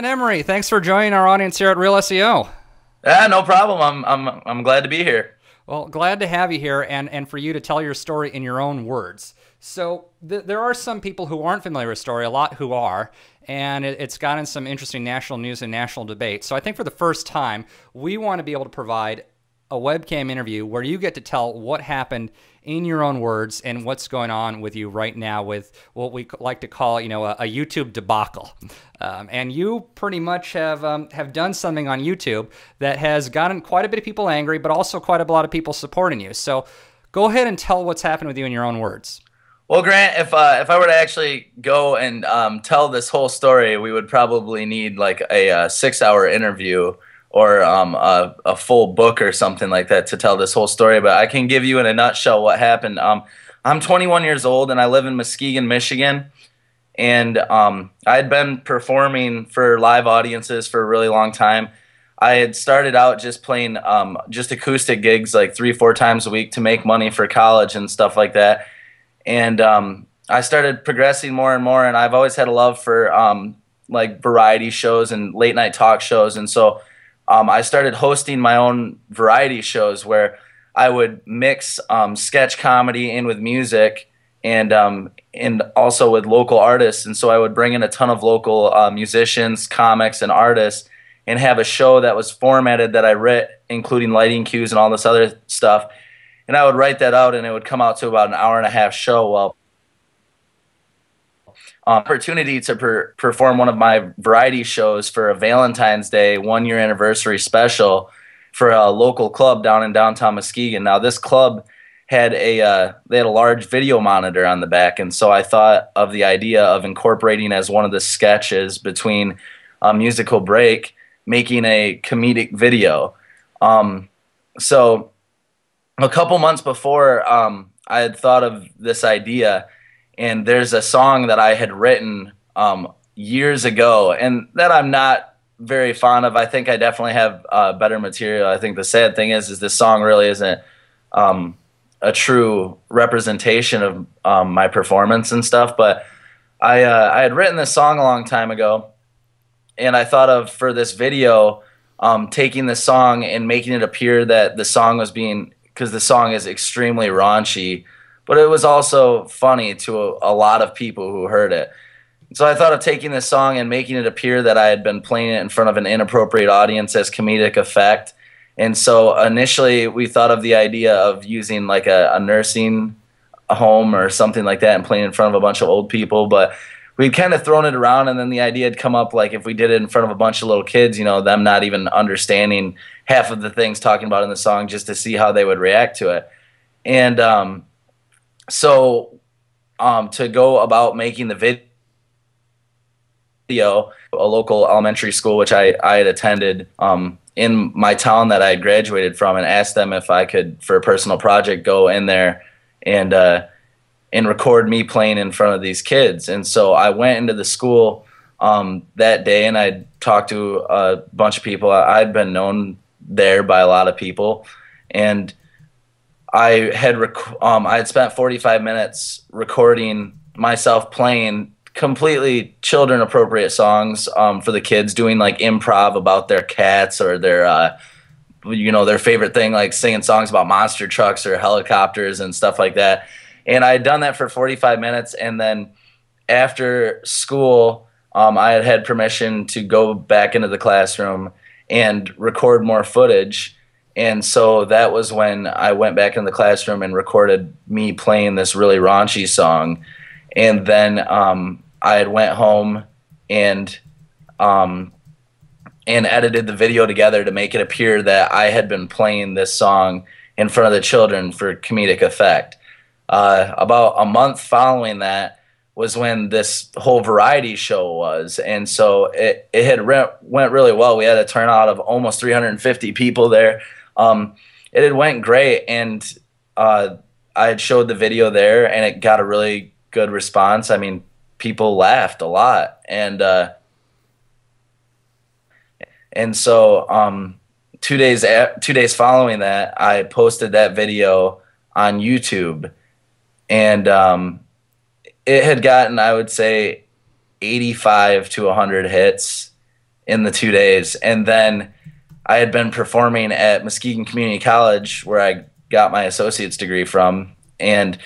Emory, thanks for joining our audience here at Real SEO. No problem. I'm glad to be here. Well, glad to have you here and for you to tell your story in your own words. So there are some people who aren't familiar with story, a lot who are, and it's gotten some interesting national news and national debate. So I think for the first time, we want to be able to provide a webcam interview where you get to tell what happened in your own words and what's going on with you right now with what we like to call, you know, a YouTube debacle. And you pretty much have done something on YouTube that has gotten quite a bit of people angry, but also quite a lot of people supporting you. So go ahead and tell what's happened with you in your own words. Well, Grant, if I were to actually go and tell this whole story, we would probably need like a 6-hour interview or a full book or something like that to tell this whole story. But I can give you in a nutshell what happened. I'm 21 years old and I live in Muskegon, Michigan. And I had been performing for live audiences for a really long time. I had started out just playing just acoustic gigs like 3-4 times a week to make money for college and stuff like that. And I started progressing more and more, and I've always had a love for like variety shows and late night talk shows. And so I started hosting my own variety shows where I would mix sketch comedy in with music and also with local artists. And so I would bring in a ton of local musicians, comics, and artists and have a show that was formatted that I writ, including lighting cues and all this other stuff. And I would write that out, and it would come out to about an hour-and-a-half show. Well, opportunity to perform one of my variety shows for a Valentine's Day 1-year anniversary special for a local club down in downtown Muskegon. Now, this club had they had a large video monitor on the back, and so I thought of the idea of incorporating as one of the sketches between a musical break, making a comedic video. So a couple months before, I had thought of this idea, and there's a song that I had written years ago, and that I'm not very fond of. I think I definitely have better material. I think the sad thing is this song really isn't a true representation of my performance and stuff. But I had written this song a long time ago, and I thought of for this video taking the song and making it appear that the song was being, because the song is extremely raunchy, but it was also funny to a lot of people who heard it. So I thought of taking this song and making it appear that I had been playing it in front of an inappropriate audience as comedic effect. And so initially we thought of the idea of using like a nursing home or something like that and playing in front of a bunch of old people, but we'd kind of thrown it around, and then the idea had come up like if we did it in front of a bunch of little kids, you know, them not even understanding half of the things talking about in the song, just to see how they would react to it. And so to go about making the video, a local elementary school, which I had attended in my town that I had graduated from, and asked them if I could, for a personal project, go in there and record me playing in front of these kids. And so I went into the school that day, and I talked to a bunch of people. I'd been known there by a lot of people, and I had spent 45 minutes recording myself playing completely children appropriate songs for the kids, doing like improv about their cats or their their favorite thing, like singing songs about monster trucks or helicopters and stuff like that. And I had done that for 45 minutes, and then after school, I had permission to go back into the classroom and record more footage. And so that was when I went back in the classroom and recorded me playing this really raunchy song. And then I had went home and edited the video together to make it appear that I had been playing this song in front of the children for comedic effect. About a month following that was when this whole variety show was, and so it went really well. We had a turnout of almost 350 people there. It had went great, and I had showed the video there, and it got a really good response. I mean, people laughed a lot, and so 2 days following that, I posted that video on YouTube. And it had gotten, I would say, 85 to 100 hits in the 2 days. And then I had been performing at Muskegon Community College, where I got my associate's degree from. And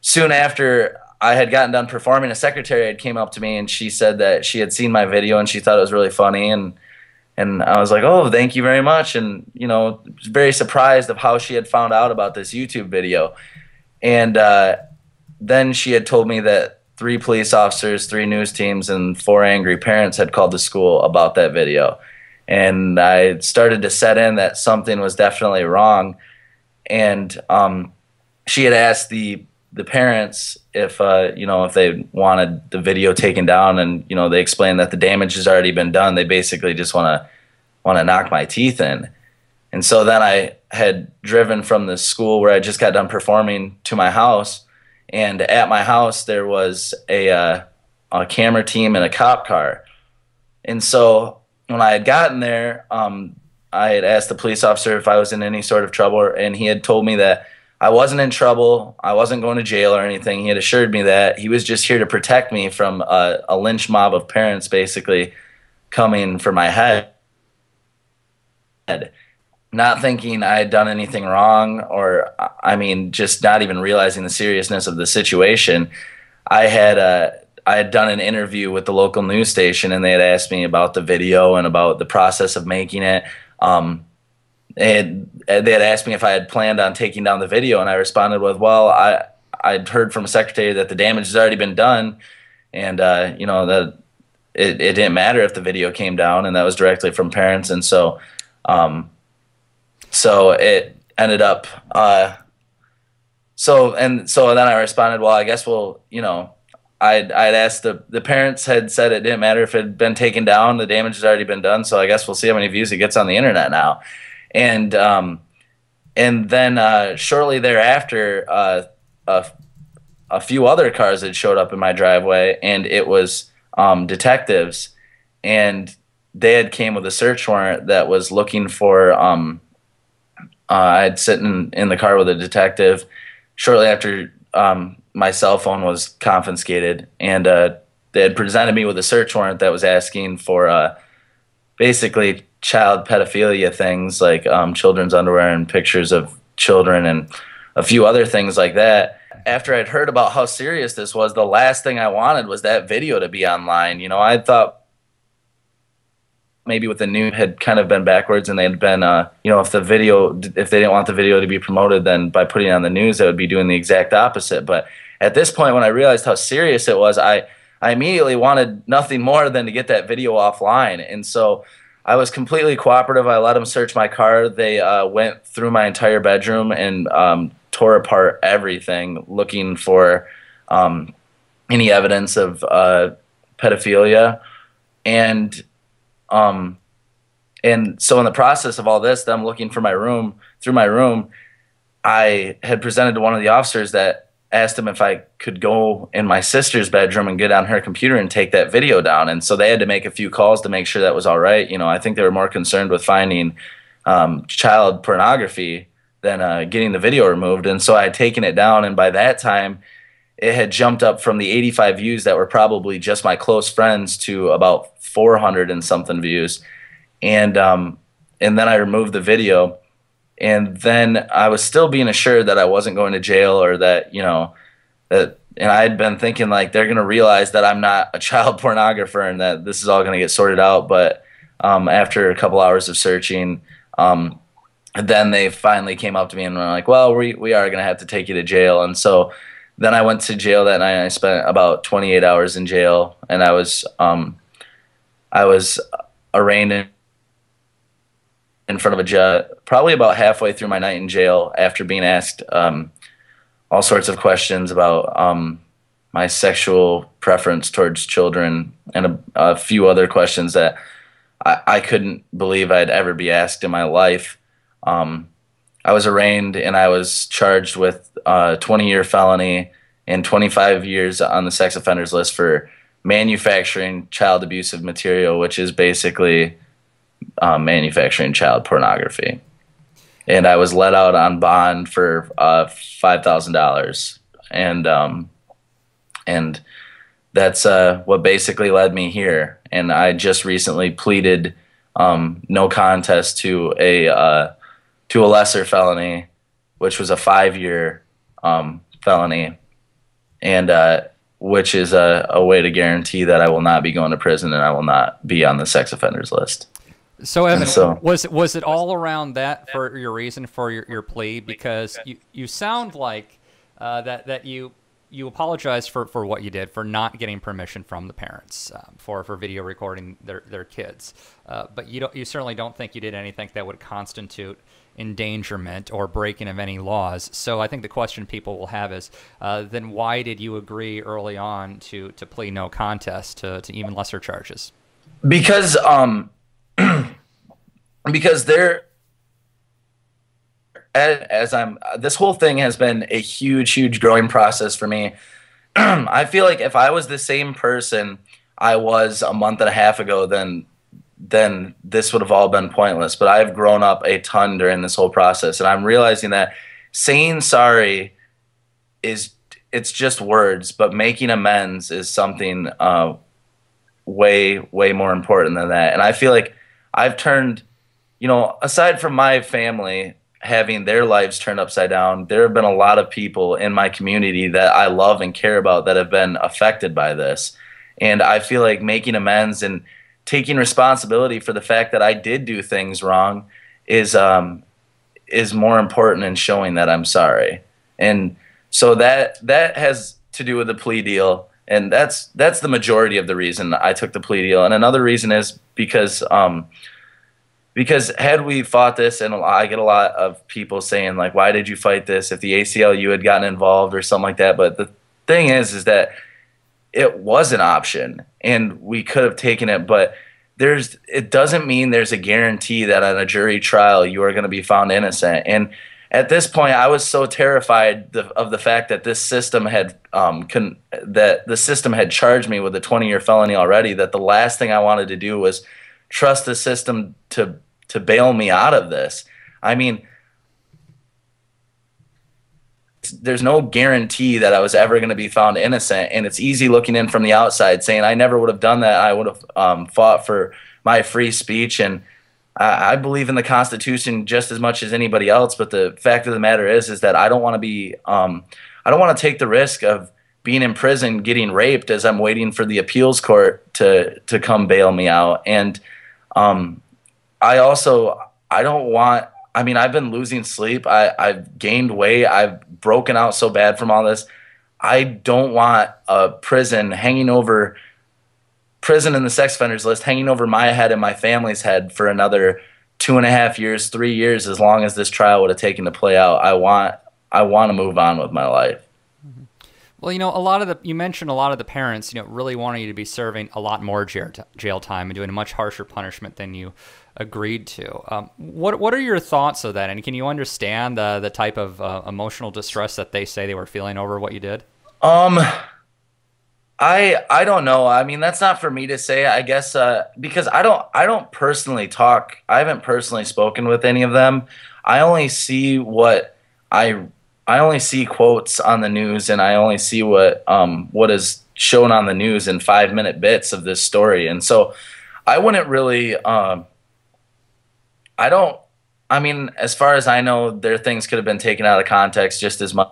soon after I had gotten done performing, a secretary had came up to me and she said that she had seen my video and she thought it was really funny. And I was like, oh, thank you very much. And, you know, was very surprised of how she had found out about this YouTube video. And then she had told me that 3 police officers, 3 news teams, and 4 angry parents had called the school about that video. And I started to set in that something was definitely wrong. And she had asked the parents if you know, if they wanted the video taken down, and you know, they explained that the damage has already been done. They basically just want to knock my teeth in. And so then I had driven from the school where I just got done performing to my house, and at my house there was a camera team and a cop car. And so when I had gotten there, I had asked the police officer if I was in any sort of trouble, and he had told me that I wasn't in trouble. I wasn't going to jail or anything. He had assured me that he was just here to protect me from a lynch mob of parents basically coming for my head. Not thinking I had done anything wrong, or, I mean, just not even realizing the seriousness of the situation. I had done an interview with the local news station, and they had asked me about the video and about the process of making it. They had asked me if I had planned on taking down the video, and I responded with, well, I'd heard from a secretary that the damage has already been done, and you know, that it didn't matter if the video came down, and that was directly from parents. And so so it ended up so then I responded, well, I guess we'll, you know, I'd asked the parents had said it didn't matter if it had been taken down, the damage has already been done, so I guess we'll see how many views it gets on the internet now. And then shortly thereafter, a few other cars had showed up in my driveway, and it was detectives, and they had came with a search warrant that was looking for. I'd sit in the car with a detective shortly after my cell phone was confiscated, and they had presented me with a search warrant that was asking for basically child pedophilia things, like children's underwear and pictures of children and a few other things like that. After I'd heard about how serious this was, the last thing I wanted was that video to be online. You know, I thought maybe with the news had kind of been backwards, and they'd been, you know, if they didn't want the video to be promoted, then by putting it on the news, they would be doing the exact opposite. But at this point, when I realized how serious it was, I immediately wanted nothing more than to get that video offline. And so I was completely cooperative. I let them search my car. They went through my entire bedroom and tore apart everything, looking for any evidence of pedophilia. And so in the process of all this, them looking for through my room, I had presented to one of the officers that asked him if I could go in my sister's bedroom and get on her computer and take that video down. And so they had to make a few calls to make sure that was all right. You know, I think they were more concerned with finding child pornography than getting the video removed. And so I had taken it down, and by that time, it had jumped up from the 85 views that were probably just my close friends to about 400 and something views. And then I removed the video, and then I was still being assured that I wasn't going to jail, or that, you know, and I had been thinking, like, they're going to realize that I'm not a child pornographer and that this is all going to get sorted out. But after a couple hours of searching, then they finally came up to me and were like, well, we are going to have to take you to jail. And so then I went to jail that night. I spent about 28 hours in jail, and I was arraigned in front of a judge probably about halfway through my night in jail, after being asked all sorts of questions about my sexual preference towards children, and a few other questions that I couldn't believe I'd ever be asked in my life. I was arraigned, and I was charged with a 20-year felony and 25 years on the sex offenders list for manufacturing child abusive material, which is basically manufacturing child pornography. And I was let out on bond for $5,000. And that's what basically led me here. And I just recently pleaded no contest to a lesser felony, which was a 5-year felony, and which is a way to guarantee that I will not be going to prison and I will not be on the sex offenders list. So Evan, So was it all around that for your reason for your plea? Because you sound like that you apologized for what you did, for not getting permission from the parents for video recording their kids, but you certainly don't think you did anything that would constitute endangerment or breaking of any laws. So I think the question people will have is, then why did you agree early on to plead no contest to even lesser charges? because because there, as I'm, this whole thing has been a huge growing process for me. I feel like if I was the same person I was a month and a half ago, then this would have all been pointless. But I've grown up a ton during this whole process, and I'm realizing that saying sorry it's just words, but making amends is something way more important than that. And I feel like I've turned, aside from my family having their lives turned upside down, there have been a lot of people in my community that I love and care about that have been affected by this. And I feel like making amends and taking responsibility for the fact that I did do things wrong is more important in showing that I'm sorry. And so that has to do with the plea deal. And that's the majority of the reason I took the plea deal. And another reason is because had we fought this, and I get a lot of people saying, like, why did you fight this if the ACLU had gotten involved or something like that? But the thing is that it was an option and we could have taken it, but it doesn't mean there's a guarantee that on a jury trial you are going to be found innocent. And at this point, I was so terrified of the fact that this system had charged me with a 20-year felony already, that the last thing I wanted to do was trust the system to bail me out of this. I mean, there's no guarantee that I was ever going to be found innocent, and it's easy looking in from the outside saying I never would have done that. I would have fought for my free speech, and I believe in the Constitution just as much as anybody else. But the fact of the matter is that I don't want to be I don't want to take the risk of being in prison getting raped as I'm waiting for the appeals court to come bail me out. And I don't want, I mean, I've been losing sleep. I've gained weight. I've broken out so bad from all this. I don't want a prison in the sex offenders list hanging over my head and my family's head for another 2.5 years, 3 years, as long as this trial would have taken to play out. I want to move on with my life. Well, you mentioned a lot of the parents, really wanting you to be serving a lot more jail time and doing a much harsher punishment than you agreed to. What are your thoughts of that? And can you understand the type of emotional distress that they say they were feeling over what you did? I don't know. I mean, that's not for me to say, I guess, because I don't personally talk. I haven't personally spoken with any of them. I only see I only see quotes on the news, and I only see what is shown on the news in 5-minute bits of this story. And so I wouldn't really I mean, as far as I know, their things could have been taken out of context just as much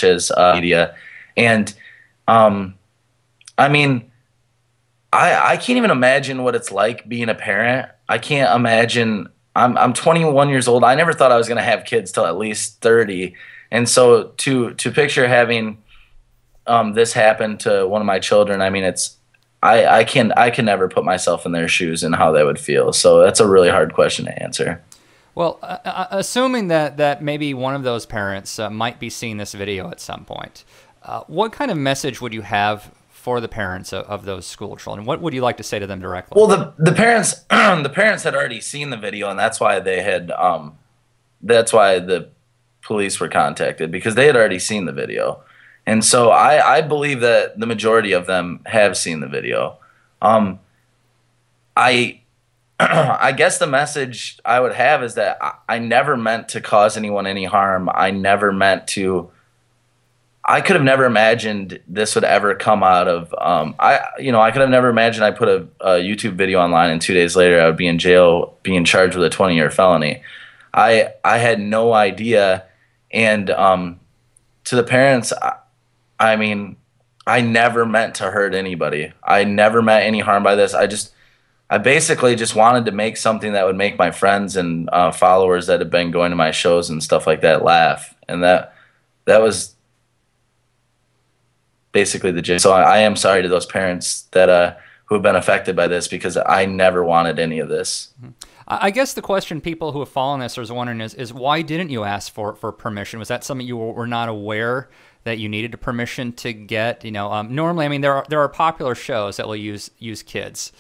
as media. And I mean, I can't even imagine what it's like being a parent. I can't imagine. I'm 21 years old. I never thought I was going to have kids till at least 30. And so to picture having this happen to one of my children, I mean, I can never put myself in their shoes and how they would feel. So that's a really hard question to answer. Well, assuming that maybe one of those parents might be seeing this video at some point, what kind of message would you have for the parents of those school children? What would you like to say to them directly? Well, the parents had already seen the video, and that's why that's why the police were contacted, because they had already seen the video. And so I believe that the majority of them have seen the video. I guess the message I would have is that I never meant to cause anyone any harm. I I could have never imagined this would ever come out of I could have never imagined I put a YouTube video online and 2 days later I would be in jail being charged with a 20-year felony. I had no idea, and to the parents, I mean, I never meant to hurt anybody. I never meant any harm by this. I basically just wanted to make something that would make my friends and followers that have been going to my shows and stuff like that laugh, and that was basically the gist. So I am sorry to those parents that who have been affected by this, because I never wanted any of this. I guess the question people who have followed this are wondering is why didn't you ask for permission? Was that something you were not aware that you needed a permission to get? Normally, I mean, there are popular shows that will use kids.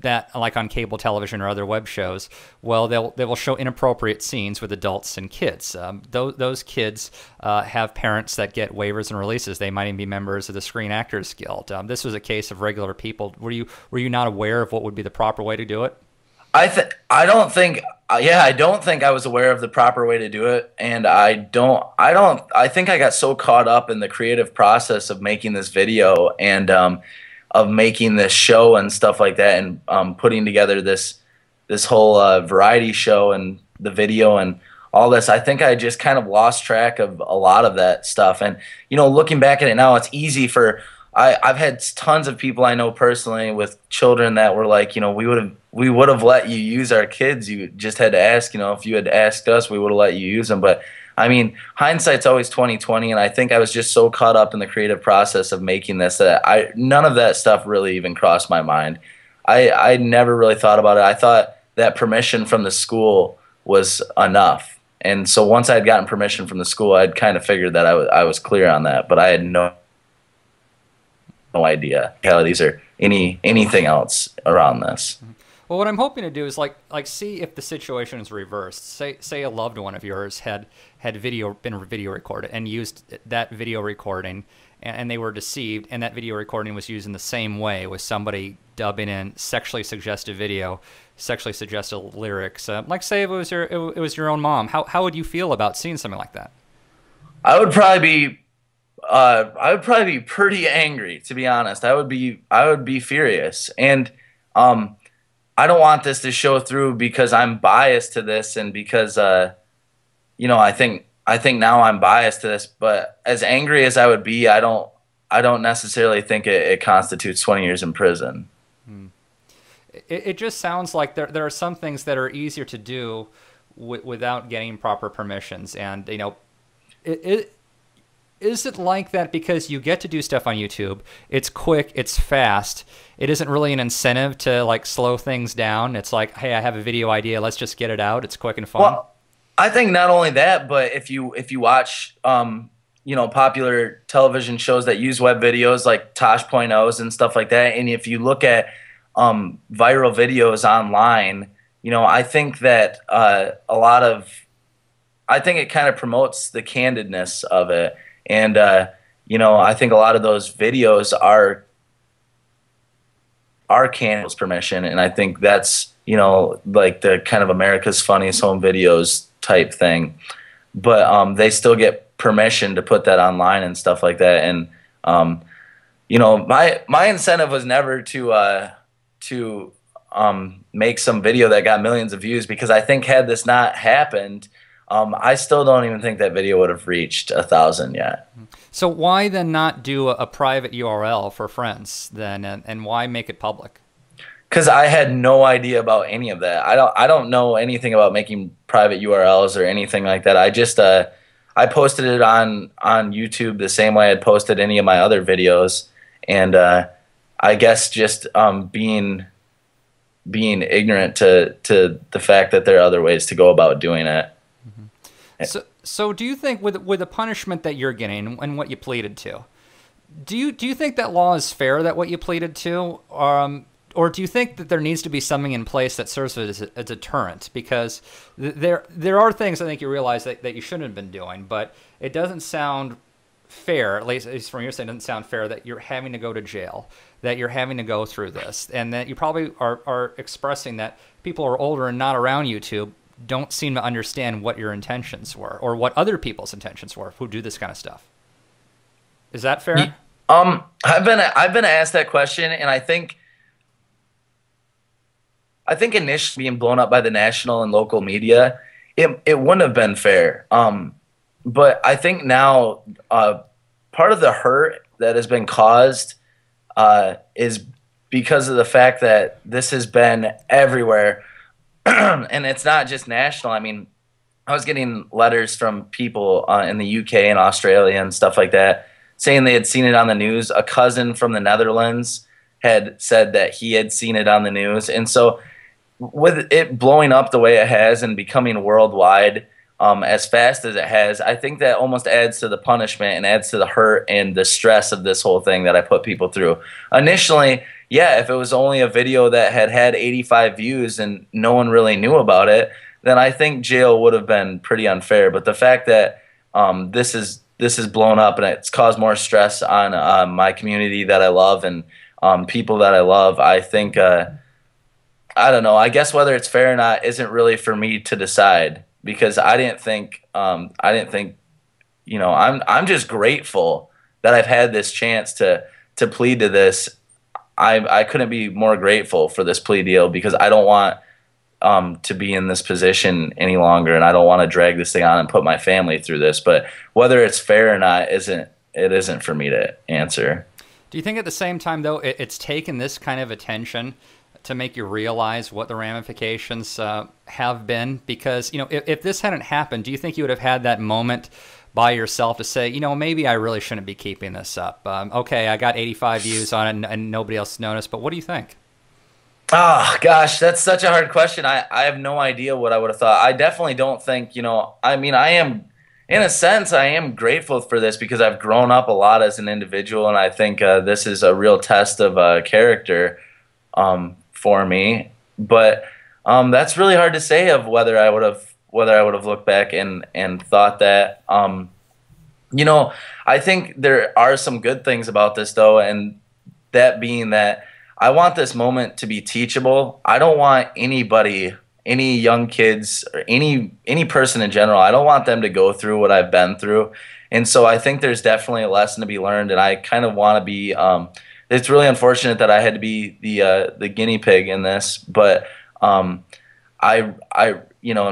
That, like on cable television or other web shows, well, they will show inappropriate scenes with adults and kids. Those kids have parents that get waivers and releases. They might even be members of the Screen Actors Guild. This was a case of regular people. Were you not aware of what would be the proper way to do it? I don't think I was aware of the proper way to do it, and I think I got so caught up in the creative process of making this video and of making this show and stuff like that, and putting together this whole variety show and the video and all this. I think I just kind of lost track of a lot of that stuff. And looking back at it now, it's easy for I've had tons of people I know personally with children that were like, we would have let you use our kids. You just had to ask. If you had asked us, we would have let you use them. But I mean, hindsight's always 20/20, and I think I was just so caught up in the creative process of making this that none of that stuff really even crossed my mind. I never really thought about it. I thought that permission from the school was enough, and so once I had gotten permission from the school, I'd kind of figured that I was clear on that. But I had no idea realities or anything else around this. Well, what I'm hoping to do is like see if the situation is reversed. Say a loved one of yours had been video recorded and used that video recording, and they were deceived, and that video recording was used in the same way with somebody dubbing in sexually suggestive video, sexually suggestive lyrics. Like say it was your own mom. How would you feel about seeing something like that? I would probably be pretty angry, to be honest. I would be furious, and I don't want this to show through because I'm biased to this, and because I think now I'm biased to this. But as angry as I would be, I don't necessarily think it constitutes 20 years in prison. It just sounds like there are some things that are easier to do without getting proper permissions, and is it like that because you get to do stuff on YouTube? It's quick, it's fast. It isn't really an incentive to like slow things down. It's like, hey, I have a video idea. Let's just get it out. It's quick and fun. Well, I think not only that, but if you watch popular television shows that use web videos like Tosh.0s and stuff like that, and if you look at viral videos online, I think that I think it kind of promotes the candidness of it. And, I think a lot of those videos are candles permission. And I think that's, like the kind of America's Funniest Home Videos type thing. But they still get permission to put that online and stuff like that. And, my incentive was never to make some video that got millions of views, because I think had this not happened, I still don't even think that video would have reached 1,000 yet. So why then not do a private URL for friends then, and why make it public? Because I had no idea about any of that. I don't know anything about making private URLs or anything like that. I just I posted it on YouTube the same way I'd posted any of my other videos, and I guess just being ignorant to the fact that there are other ways to go about doing it. So do you think with the punishment that you're getting and what you pleaded to, do you think that law is fair, that what you pleaded to, or do you think that there needs to be something in place that serves as a deterrent? Because there are things I think you realize that you shouldn't have been doing, but it doesn't sound fair, at least from your side, it doesn't sound fair that you're having to go to jail, that you're having to go through this, and that you probably are expressing that people are older and not around YouTube don't seem to understand what your intentions were or what other people's intentions were who do this kind of stuff. Is that fair? I've been asked that question, and I think initially being blown up by the national and local media, it wouldn't have been fair. But I think now part of the hurt that has been caused is because of the fact that this has been everywhere, and it's not just national. I mean, I was getting letters from people in the UK and Australia and stuff like that saying they had seen it on the news. A cousin from the Netherlands had said that he had seen it on the news. And so with it blowing up the way it has and becoming worldwide as fast as it has, I think that almost adds to the punishment and adds to the hurt and the stress of this whole thing that I put people through. Initially, yeah, if it was only a video that had 85 views and no one really knew about it, then I think jail would have been pretty unfair. But the fact that this is blown up and it's caused more stress on my community that I love and people that I love, I think I don't know. I guess whether it's fair or not isn't really for me to decide, because I didn't think I'm just grateful that I've had this chance to plead to this. I couldn't be more grateful for this plea deal, because I don't want to be in this position any longer, and I don't want to drag this thing on and put my family through this. But whether it's fair or not isn't for me to answer. Do you think at the same time, though, it's taken this kind of attention to make you realize what the ramifications have been? Because, if this hadn't happened, do you think you would have had that moment by yourself to say, maybe I really shouldn't be keeping this up? Okay, I got 85 views on it and nobody else noticed, but what do you think? Oh, gosh, that's such a hard question. I have no idea what I would have thought. I definitely don't think, I mean, in a sense, I am grateful for this because I've grown up a lot as an individual, and I think this is a real test of character for me. But that's really hard to say of whether I would have looked back and thought that. I think there are some good things about this, though, and that being that I want this moment to be teachable. I don't want anybody, any young kids, or any person in general, I don't want them to go through what I've been through. And so I think there's definitely a lesson to be learned, and I kind of want to be it's really unfortunate that I had to be the guinea pig in this, but and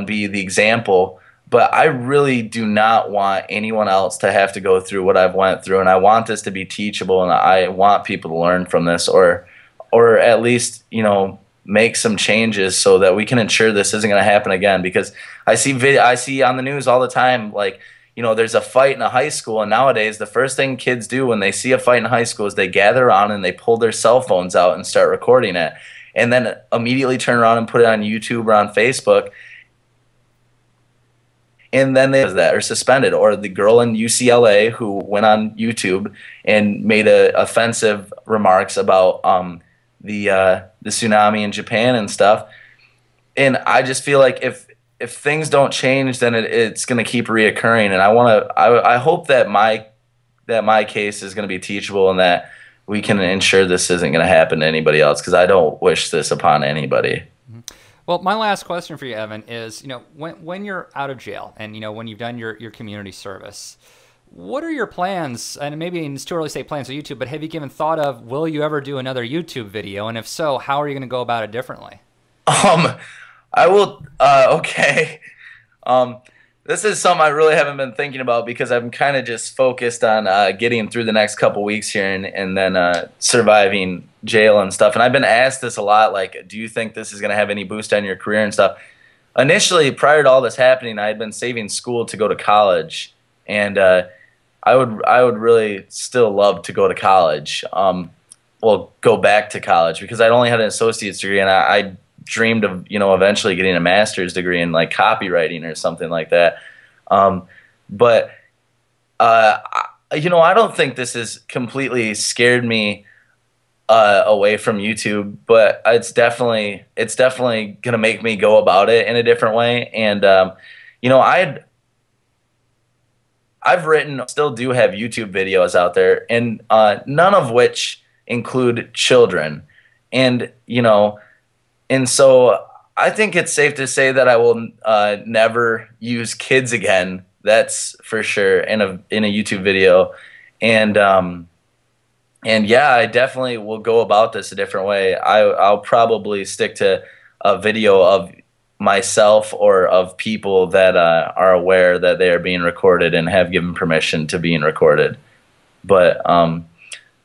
be the example. But I really do not want anyone else to have to go through what I've went through, and I want this to be teachable, and I want people to learn from this, or at least make some changes so that we can ensure this isn't going to happen again. Because I see on the news all the time, like, there's a fight in a high school, and nowadays the first thing kids do when they see a fight in high school is they gather around and they pull their cell phones out and start recording it, and then immediately turn around and put it on YouTube or on Facebook. And then they are suspended. Or the girl in UCLA who went on YouTube and made offensive remarks about the tsunami in Japan and stuff. And I just feel like if things don't change, then it's going to keep reoccurring. And I hope that my case is going to be teachable, and that we can ensure this isn't going to happen to anybody else, because I don't wish this upon anybody. Well, my last question for you, Evan, is, when you're out of jail and, when you've done your community service, what are your plans? And maybe it's too early to say plans on YouTube, but have you given thought of, will you ever do another YouTube video? And if so, how are you going to go about it differently? I will, okay. This is something I really haven't been thinking about, because I'm kind of just focused on getting through the next couple weeks here and then surviving jail and stuff. And I've been asked this a lot, like, do you think this is going to have any boost on your career and stuff? Initially, prior to all this happening, I had been saving school to go to college, and I would really still love to go to college. Go back to college, because I'd only had an associate's degree, and I dreamed of eventually getting a master's degree in like copywriting or something like that. But I don't think this has completely scared me away from YouTube, but it's definitely gonna make me go about it in a different way. And I've written, still do have YouTube videos out there, and none of which include children. And so I think it's safe to say that I will never use kids again. That's for sure in a YouTube video, and and yeah, I definitely will go about this a different way. I'll probably stick to a video of myself or of people that are aware that they are being recorded and have given permission to being recorded. But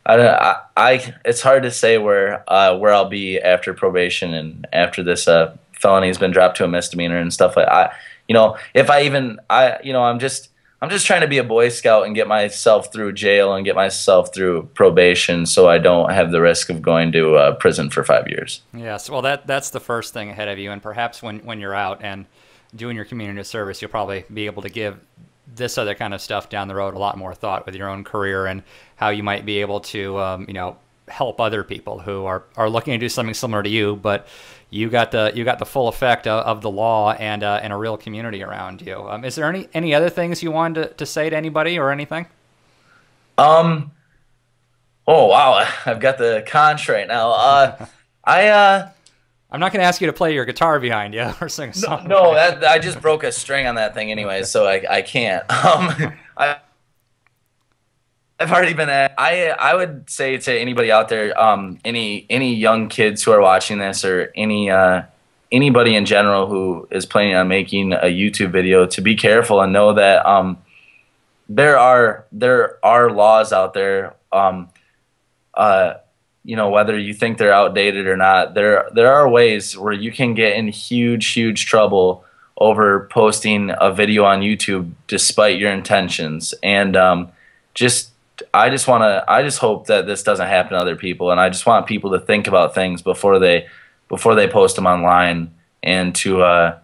it's hard to say where I'll be after probation and after this felony has been dropped to a misdemeanor and stuff like I, you know, if I even I'm just trying to be a Boy Scout and get myself through jail and get myself through probation so I don't have the risk of going to prison for 5 years. Yes, well, that's the first thing ahead of you, and perhaps when you're out and doing your community service, you'll probably be able to give this other kind of stuff down the road a lot more thought with your own career and how you might be able to, help other people who are looking to do something similar to you, but you got the full effect of the law and a real community around you. Is there any other things you wanted to say to anybody or anything? Oh wow, I've got the conch right now. I'm not going to ask you to play your guitar behind you or sing a song. No, I just broke a string on that thing anyway, so I can't. I've already been at. I would say to anybody out there, any young kids who are watching this, or anybody in general who is planning on making a YouTube video, to be careful and know that there are laws out there. Whether you think they're outdated or not, there are ways where you can get in huge trouble over posting a video on YouTube despite your intentions. And I just hope that this doesn't happen to other people, and I just want people to think about things before they post them online, and to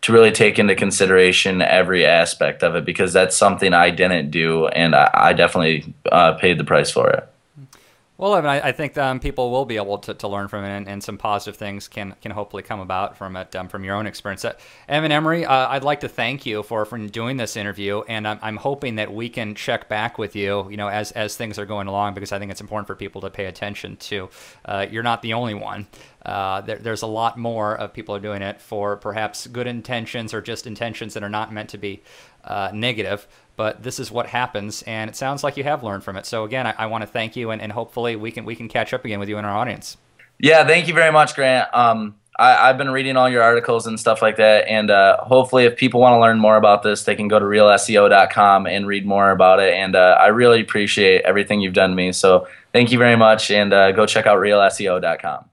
really take into consideration every aspect of it, because that's something I didn't do, and I definitely paid the price for it. Well, Evan, I think people will be able to learn from it, and some positive things can hopefully come about from it, from your own experience. Evan Emory, I'd like to thank you for doing this interview, and I'm hoping that we can check back with you, as things are going along, because I think it's important for people to pay attention to. You're not the only one. There's a lot more of people are doing it for perhaps good intentions, or just intentions that are not meant to be negative. But this is what happens, and it sounds like you have learned from it. So again, I want to thank you, and hopefully we can catch up again with you in our audience. Yeah, thank you very much, Grant. I've been reading all your articles and stuff like that, and hopefully if people want to learn more about this, they can go to realseo.com and read more about it. And I really appreciate everything you've done to me. So thank you very much, and go check out realseo.com.